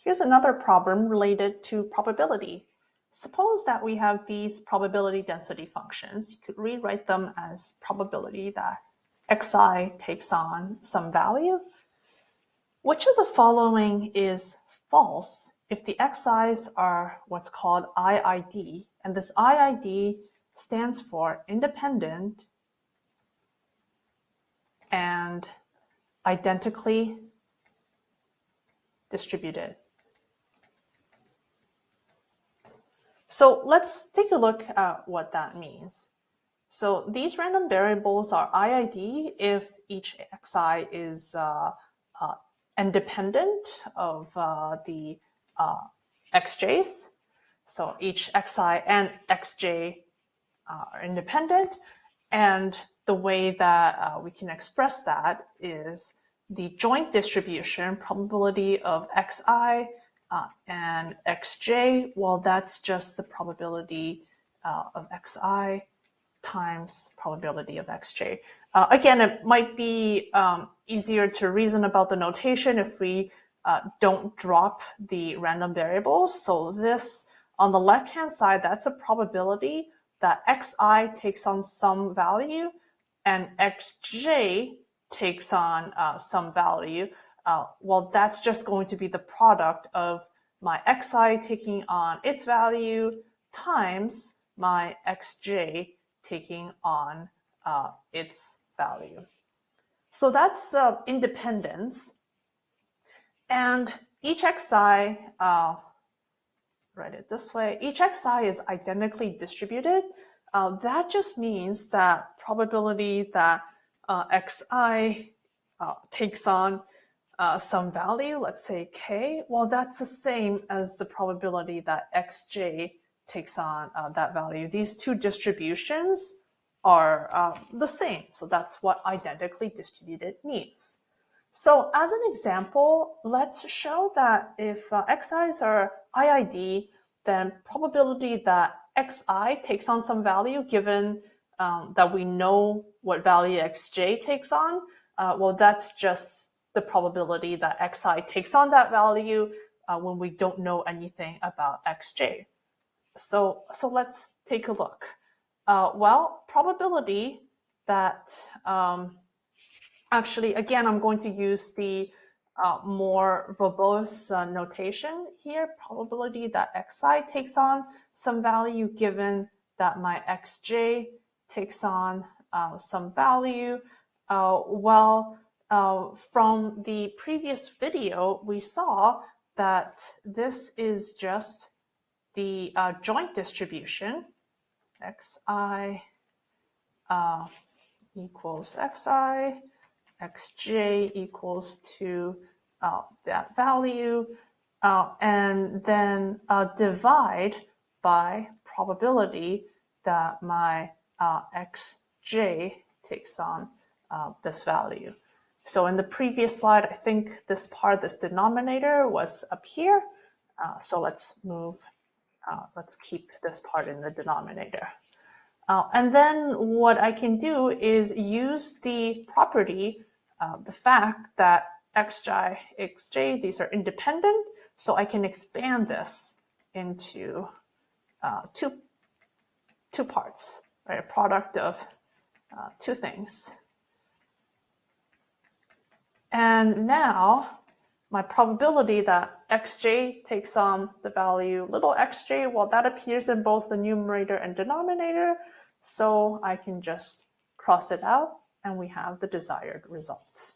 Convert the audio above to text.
Here's another problem related to probability. Suppose that we have these probability density functions. You could rewrite them as probability that xi takes on some value. Which of the following is false if the xi's are what's called IID, and this IID stands for independent and identically distributed? So let's take a look at what that means. So these random variables are IID if each xi is independent of the xj's. So each xi and xj are independent, and the way that we can express that is the joint distribution probability of xi and xj. Well, that's just the probability of xi times probability of xj. Again, it might be easier to reason about the notation if we don't drop the random variables. So this, on the left-hand side, that's a probability that xi takes on some value and xj takes on some value. Well, that's just going to be the product of my xi taking on its value times my xj taking on its value. So that's independence. And each xi, write it this way, each xi is identically distributed. That just means that probability that xi takes on some value, let's say k, well, that's the same as the probability that xj takes on that value. These two distributions are the same. So that's what identically distributed means. So as an example, let's show that if xi's are IID, then probability that xi takes on some value, given that we know what value xj takes on, well, that's just the probability that xi takes on that value when we don't know anything about xj. So let's take a look. Well, probability that, actually, again, I'm going to use the more verbose notation here, probability that xi takes on some value given that my xj takes on some value. Well, from the previous video, we saw that this is just the joint distribution, xi equals xi, xj equals to that value, and then divide by probability that my xj takes on this value. So in the previous slide, I think this part, this denominator was up here. So let's keep this part in the denominator. And then what I can do is use the property, the fact that xj, xj, these are independent, so I can expand this into two parts, right? A product of two things. And now my probability that xj takes on the value little xj, well, that appears in both the numerator and denominator, so I can just cross it out and we have the desired result.